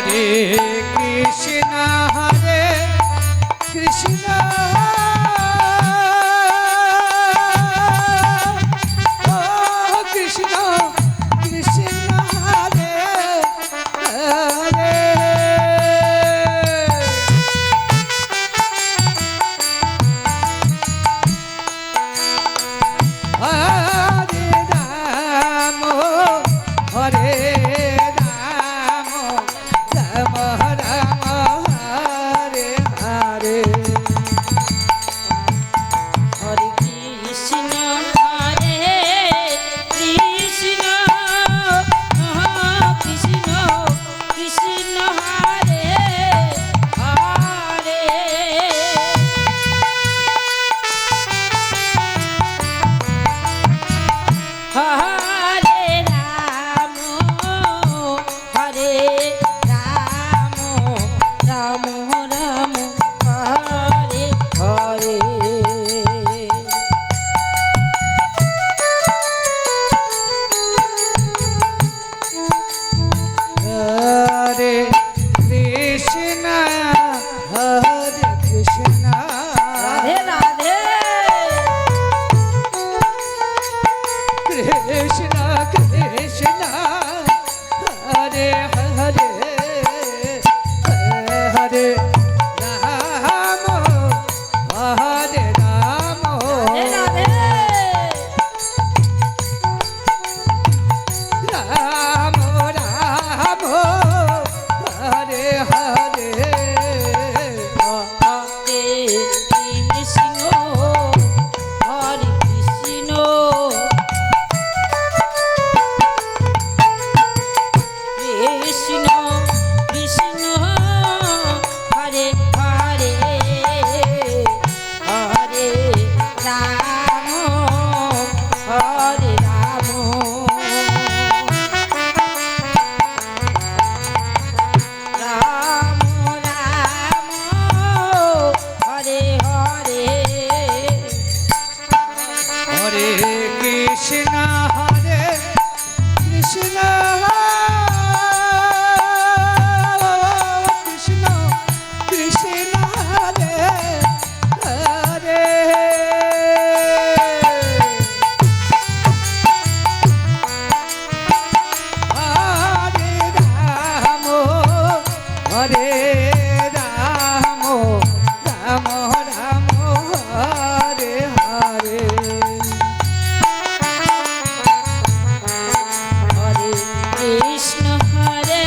হরে কৃষ্ণ হরে কৃষ্ণ কৃষ্ণ কৃষ্ণ হরে হরে হরে রাম হরে রাম রাম রাম হরে হরে হরে কৃষ্ণ হরে কৃষ্ণ কৃষ্ণ কৃষ্ণ হরে হরে হরে রাম হরে রাম রাম রাম হরে হরে হরে কৃষ্ণ হরে কৃষ্ণ রাধে রাধে কৃষ্ণ কৃষ্ণ হরে হরে হরে রাম হরে রাম রাধে রাধে রাম রাম হরে হরে হরে কৃষ্ণ হরে কৃষ্ণ কৃষ্ণ কৃষ্ণ হরে হরে হরে রাম হরে রাম রাম রাম হরে হরে হরে কৃষ্ণ হরে কৃষ্ণ কৃষ্ণ কৃষ্ণ হরে হরে হরে রাম হরে রাম রাম রাম হরে হরে হরে কৃষ্ণ হরে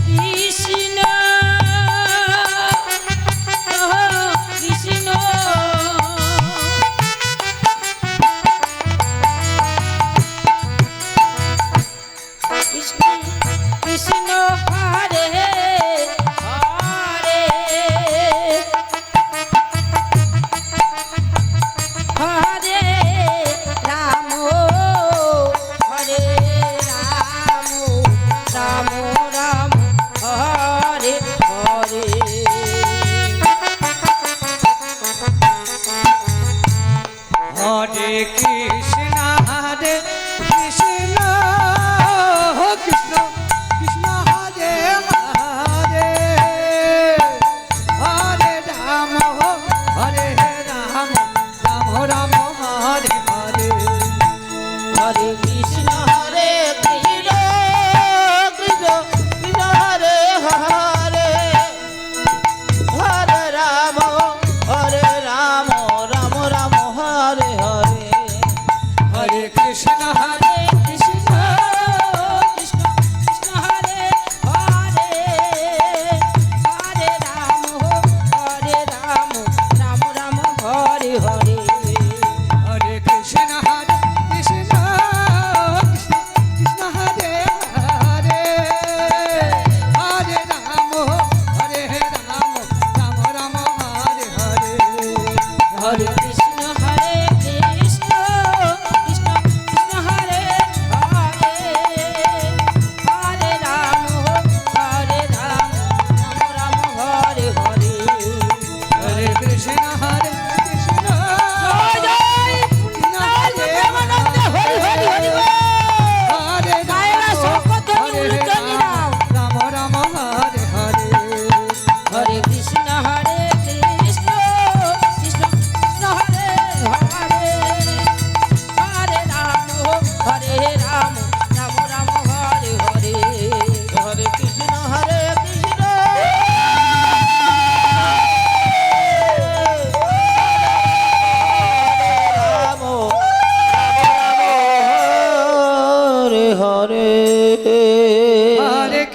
কৃষ্ণ কৃষ্ণ কৃষ্ণ কৃষ্ণ হরে হরে হরে রাম হরে রাম রাম রাম হরে হরে হরে কৃষ্ণ হরে কৃষ্ণ কৃষ্ণ কৃষ্ণ হরে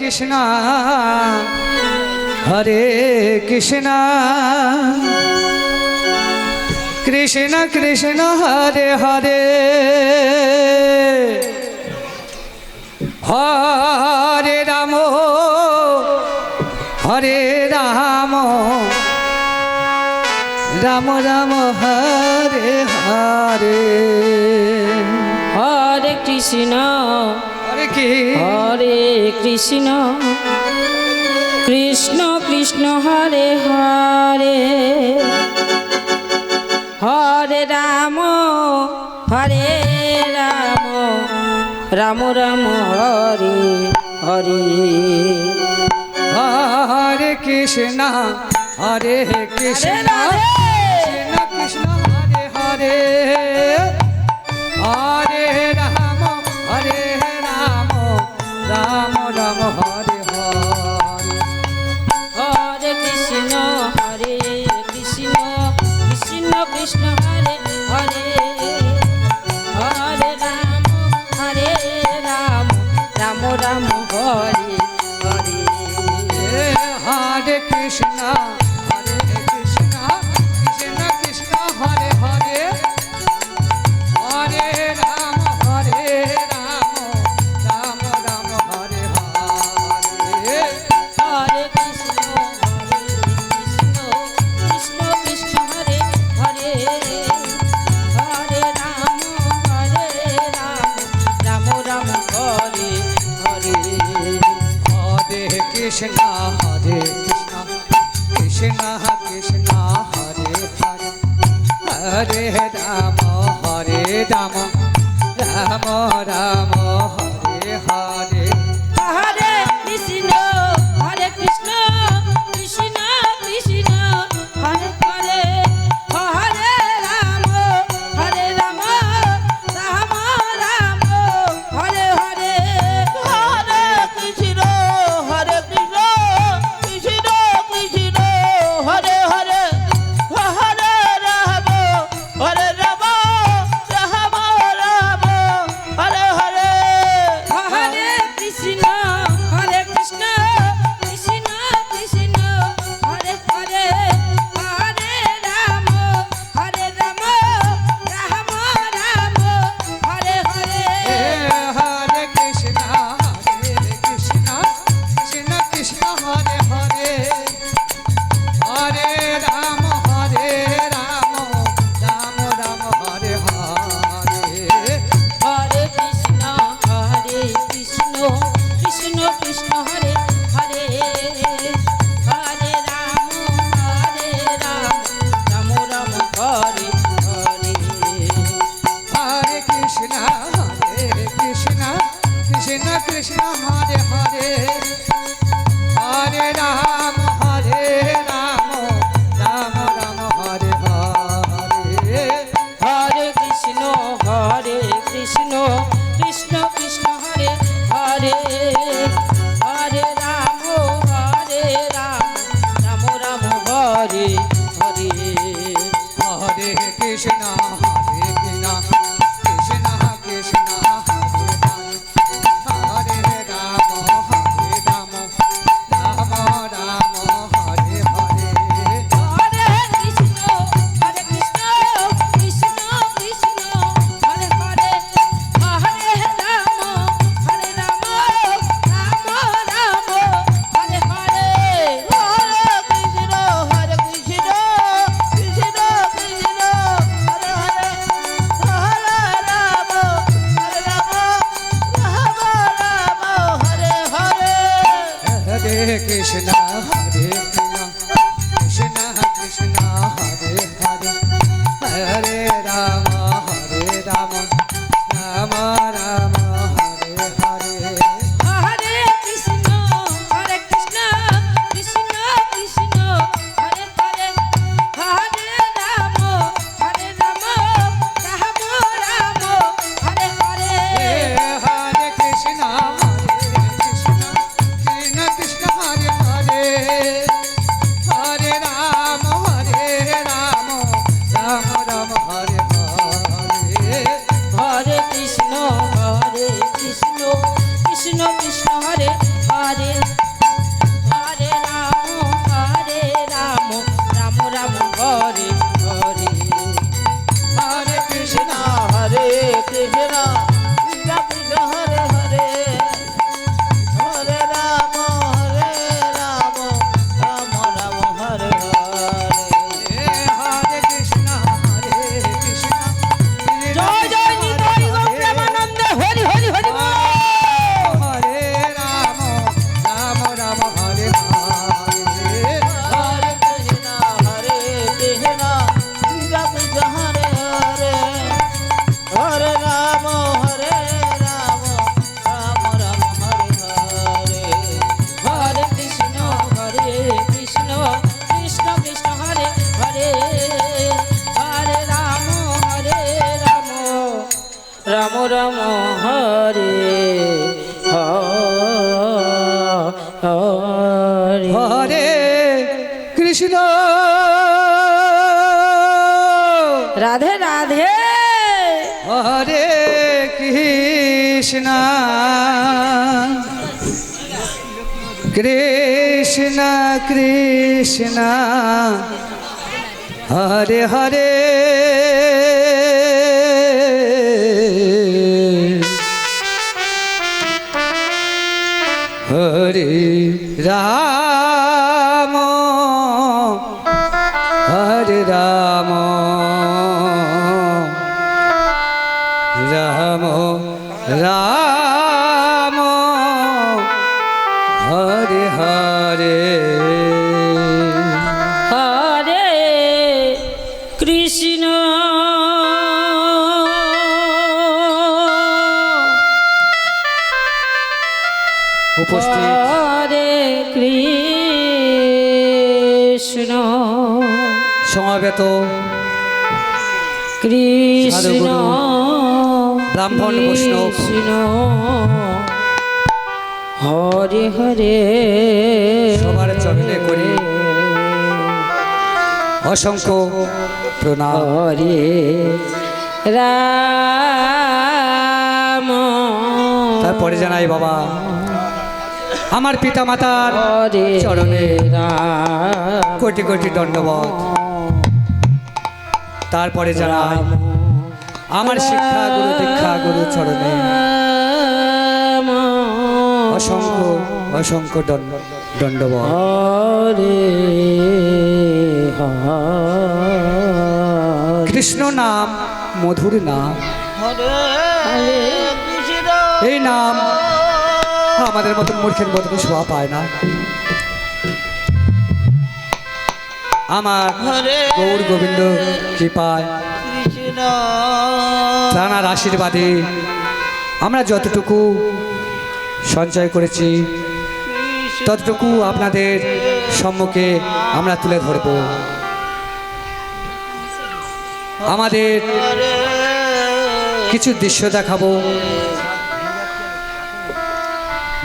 কৃষ্ণ হরে কৃষ্ণ কৃষ্ণ কৃষ্ণ হরে হরে হরে রাম হরে রাম রাম রাম হরে হরে হরে কৃষ্ণ হরে কি হরে কৃষ্ণ কৃষ্ণ কৃষ্ণ হরে হরে হরে রাম হরে রাম রাম রাম হরে হরে হরে কৃষ্ণ হরে কৃষ্ণ কৃষ্ণ কৃষ্ণ হরে হরে হরে রাম হরে রাম রাম রাম হরে হরে হরে কৃষ্ণ হরে কৃষ্ণ কৃষ্ণ কৃষ্ণ হরে হরে হরে রাম রাম রাম হরে হরে হরে কৃষ্ণ হরে কৃষ্ণ কৃষ্ণ কৃষ্ণ হরে হরে হরে রাম রাম রাম হরে হরে হরে কৃষ্ণ কৃষ্ণ কৃষ্ণ হরে হরে হরে রাম রাম রাম হরে হরে হরে কৃষ্ণ হরে কৃষ্ণ কৃষ্ণ কৃষ্ণ হরে হরে হরে রাম রাম রাম হরে হরে হরে কৃষ্ণ হরে কৃষ্ণ কৃষ্ণ কৃষ্ণ হরে হরে হরে রাম রাম রাম হরে হরে হরে কৃষ্ণ হরে কৃষ্ণ কৃষ্ণ কৃষ্ণ হরে হরে হরে রাম হরে রাম রাম রাম হরে হরে হরে কৃষ্ণ হরে কৃষ্ণ কৃষ্ণ কৃষ্ণ হরে হরে হরে রাম রাম রাম হরে হরে হরে কৃষ্ণ কৃষ্ণ কৃষ্ণ কৃষ্ণ হরে হরে হরে রাম রাম রাম হরে হরে হরে কৃষ্ণ কৃষ্ণ কৃষ্ণ হরে হরে হরে রাম রাম রাম হরে হরে হরে কৃষ্ণ কৃষ্ণ কৃষ্ণ কৃষ্ণ হরে হরে হরে রাম রাম রাম হরে হরে হরে কৃষ্ণ কৃষ্ণ কৃষ্ণ কৃষ্ণ হরে হরে হরে রাম রাম রাম হরে হরে হরে কৃষ্ণ কৃষ্ণ কৃষ্ণ কৃষ্ণ হরে হরে রাম রাম রাম হরে হরে হরে কৃষ্ণ কৃষ্ণ কৃষ্ণ কৃষ্ণ হরে হরে হরে রাম রাম রাম হরে হরে হরে কৃষ্ণ কৃষ্ণ কৃষ্ণ কৃষ্ণ হরে হরে হরে রাম রাম হরে হরে হরে কৃষ্ণ কৃষ্ণ কৃষ্ণ হরে হরে হরে রাম রাম রাম হরে হরে হরে কৃষ্ণ কৃষ্ণ কৃষ্ণ কৃষ্ণ হরে হরে হরে রাম রাম রাম হরে হরে হরে কৃষ্ণ কৃষ্ণ কৃষ্ণ কৃষ্ণ হরে হরে রাম রাম হরে হরে হরে কৃষ্ণ রাধে রাধে হরে কৃষ্ণ কৃষ্ণ কৃষ্ণ হরে হরে হরে রাম হরে রাম রাম রাম হরে হরে হরে কৃষ্ণ উপস্থিত হরে কৃষ্ণ সমাবেত কৃষ্ণ সাধুগুরু, ব্রাহ্মণ, বৈষ্ণব, কৃষ্ণ হরে হরে সবার চরণে করি অসংখ্য প্রণাম। হরে রাম তারপরে জানাই বাবা আমার পিতা মাতার হরে চরণে রাম কোটি কোটি দণ্ডবত। তারপরে জানাই আমার শিক্ষা গুরু দীক্ষা গুরু চরণে রাম অসংখ্য অসংখ্য দণ্ডবত। হরে হরে কৃষ্ণ নাম মধুর নাম, এই নাম আমাদের মতন মূর্খের মতন শোভা পায় না। আমার গৌর গোবিন্দ কৃপায় প্রাণার আশীর্বাদে আমরা যতটুকু সঞ্চয় করেছি ততটুকু আপনাদের সম্মুখে আমরা তুলে ধরব। আমাদের কিছু দৃশ্য দেখাবো।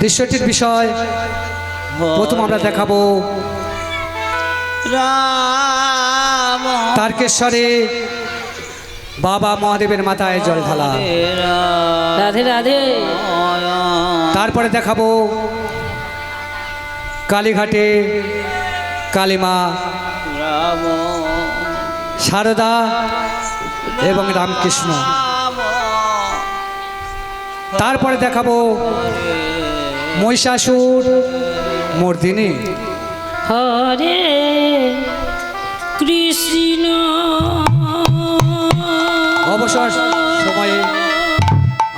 দৃশ্যটির বিষয় প্রথম আমরা দেখাবো তারকেশ্বরে বাবা মহাদেবের মাথায় জল ঢালা। রাধে রাধে তারপরে দেখাবো কালীঘাটে কালীমা, সারদা এবং রামকৃষ্ণ। তারপরে দেখাবো মহিষাসুর মর্দিনী। হরে কৃষ্ণ অবসর সময়ে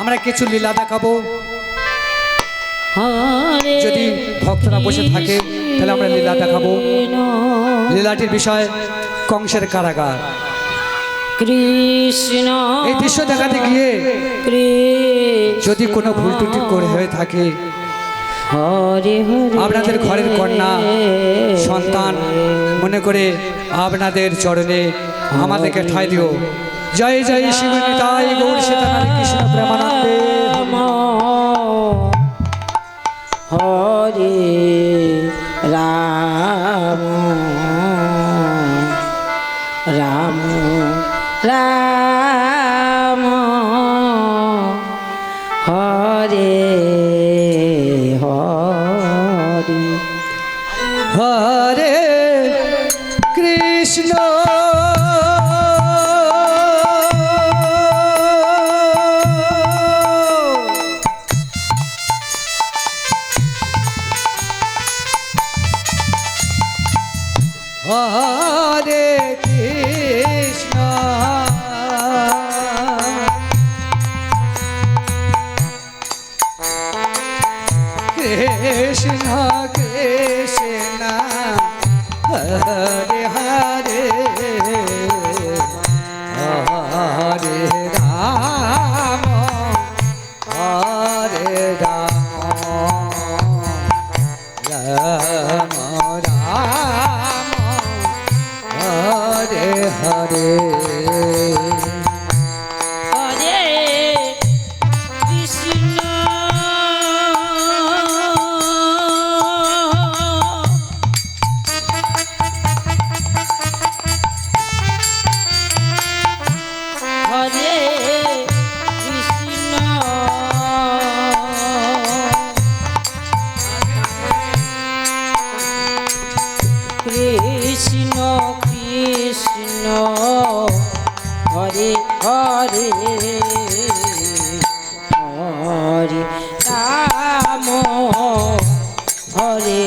আমরা কিছু লীলা দেখাবো। হরে যদি ভক্তরা বসে থাকে তাহলে আমরা লীলা দেখাবো। লীলাটির বিষয় কংসের কারাগার। কৃষ্ণ এই দৃশ্য দেখাতে গিয়ে কৃষ্ণ যদি কোনো ভুল ত্রুটি করে হয়ে থাকে হরে হরে আপনাদের ঘরের কন্যা সন্তান মনে করে আপনাদের চরণে আমাদেরকে ঠাঁই দিও। জয় জয় শিব নিতাই গৌর সীতানাথ কৃষ্ণ প্রেমানন্দে। রাম হরে রাম রাম রাম হরে হরে হরে কৃষ্ণ হরে কৃষ্ণ কৃষ্ণ কৃষ্ণ হরে হরে হরে রাম হরে রাম রাম রাম হরে হরে হরে হরে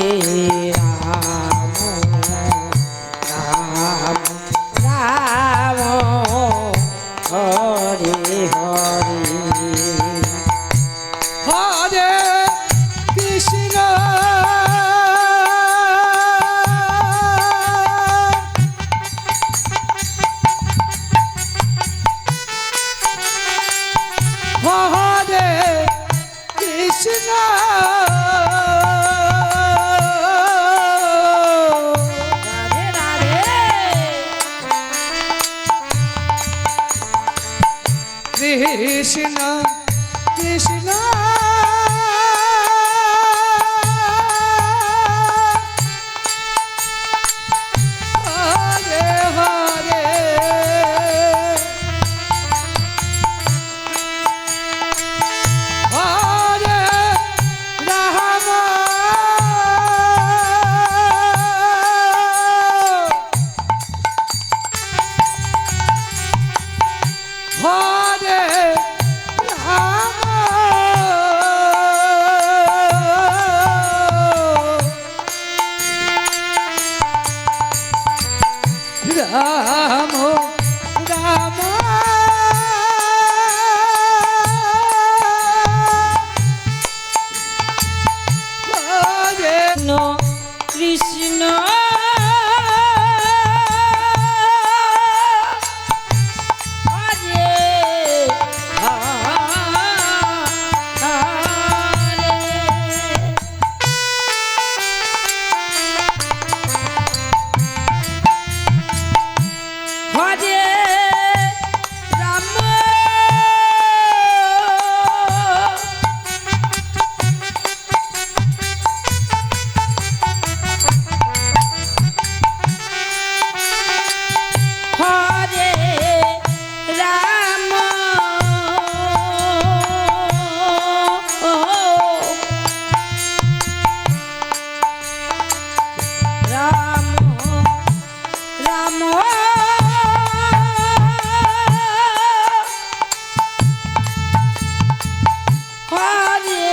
রাম রাম রাম হরে হরে হরে কৃষ্ণ হরে কৃষ্ণ রাধে রাধে কৃষ্ণ কৃষ্ণ হরে হরে হরে রাম হরে রাম রাম রাম হরে কৃষ্ণ হরে হরে হরে রাম হরে রাম রাম রাম হরে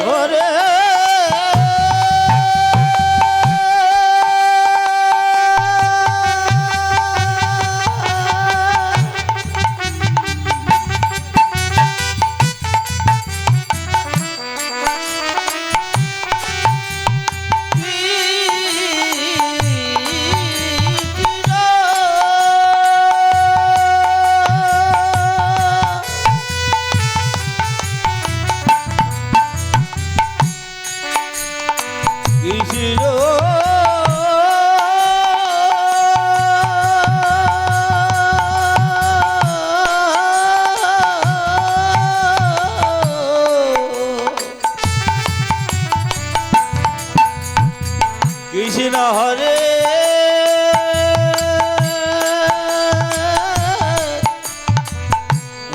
হরে কৃষ্ণ হরে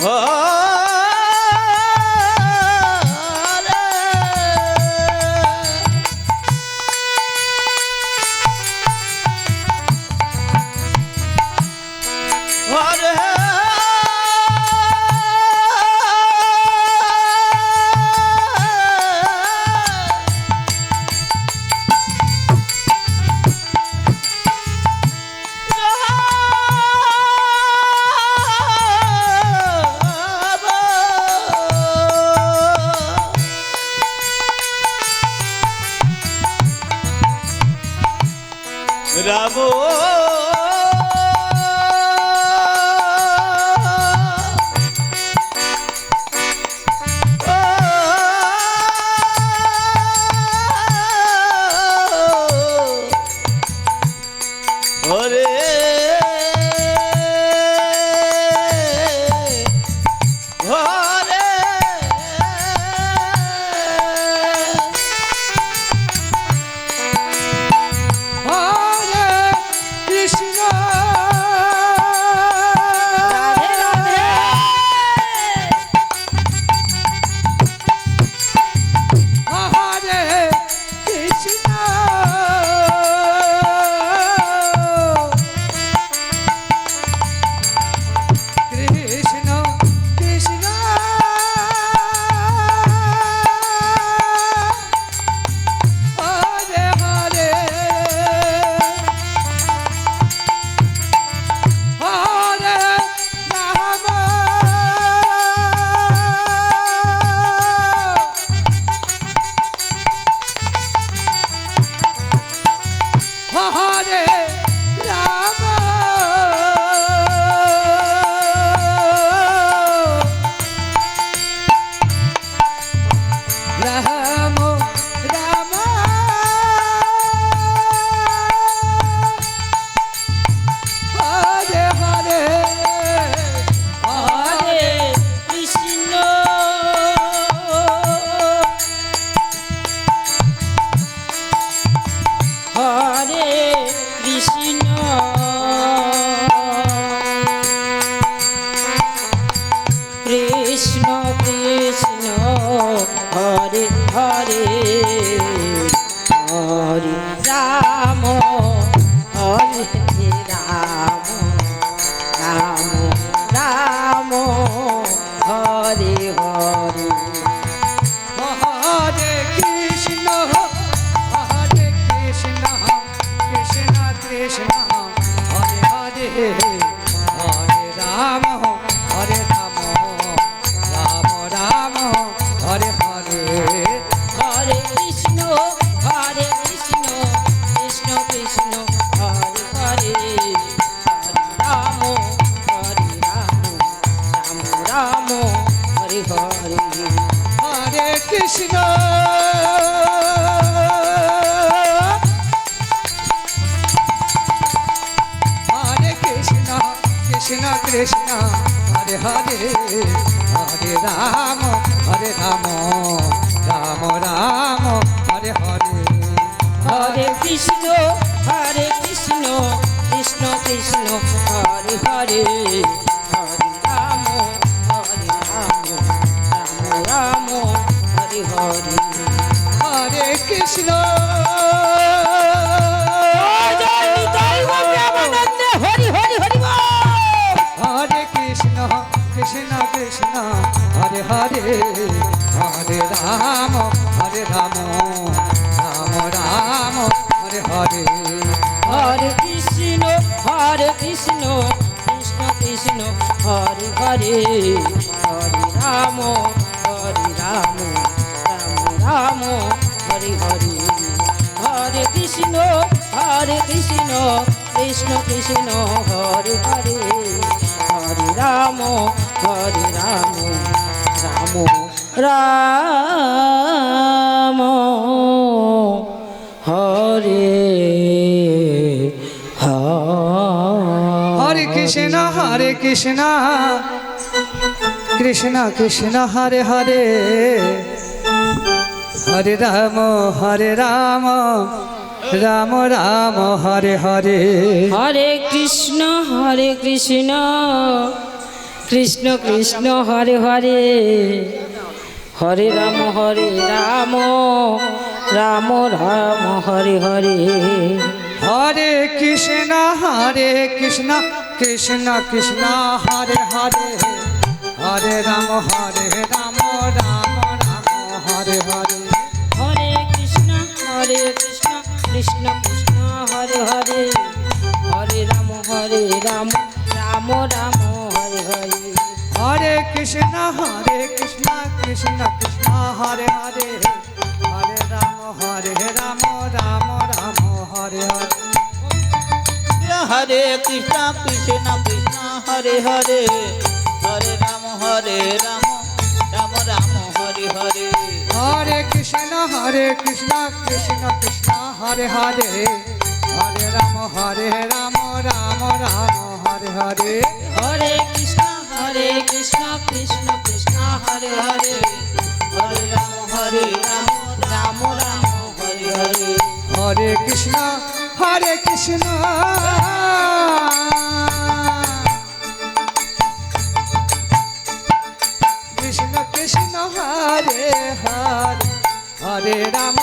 হরে রাম হরে হরে হরে রাম রাম হরে হরে হরে কৃষ্ণ হরে কৃষ্ণ কৃষ্ণ কৃষ্ণ হরে হরে হরে রাম হরে রাম রাম রাম হরে হরে হরে কৃষ্ণ কৃষ্ণ কৃষ্ণ হরে হরে হরে রাম হরে রাম রাম রাম হরে হরে হরে কৃষ্ণ কৃষ্ণ কৃষ্ণ হরে হরে হরে রাম রাম রাম হরে হরে হরে কৃষ্ণ হরে কৃষ্ণ কৃষ্ণ কৃষ্ণ হরে হরে হরে রাম রাম রাম হরে হরে হরে কৃষ্ণ কৃষ্ণ কৃষ্ণ হরে হরে হরে রাম রাম হরে হরে হরে কৃষ্ণ হরি হরি হরি হরে কৃষ্ণ কৃষ্ণ কৃষ্ণ হরে হরে হরে রাম রাম রাম হরে হরে হরে কৃষ্ণ কৃষ্ণ কৃষ্ণ হরে হরে হরে রাম রাম রাম হরে হরে হরে কৃষ্ণ কৃষ্ণ কৃষ্ণ হরে হরে হরে রাম রাম রাম হরে হরে কৃষ্ণ কৃষ্ণ কৃষ্ণ হরে হরে হরে রাম রাম রাম হরে হরে হরে কৃষ্ণ কৃষ্ণ কৃষ্ণ হরে হরে হরে রাম রাম রাম হরে হরে হরে কৃষ্ণ কৃষ্ণ কৃষ্ণ হরে হরে হরে রাম রাম রাম হরে হরে হরে কৃষ্ণ কৃষ্ণ কৃষ্ণ হরে হরে হরে রাম রাম রাম হরে হরে হরে কৃষ্ণ কৃষ্ণ কৃষ্ণ হরে হরে হরে রাম রাম রাম হরে হরে हरे कृष्णा कृष्णा कृष्णा हरे हरे हरे राम राम राम हरे हरे हरे कृष्ण कृष्ण कृष्ण हरे हरे हरे राम राम राम हरे हरे हरे कृष्ण कृष्ण कृष्ण हरे हरे हरे राम राम राम हरे हरे हरे कृष्ण कृष्ण कृष्ण हरे हरे हरे राम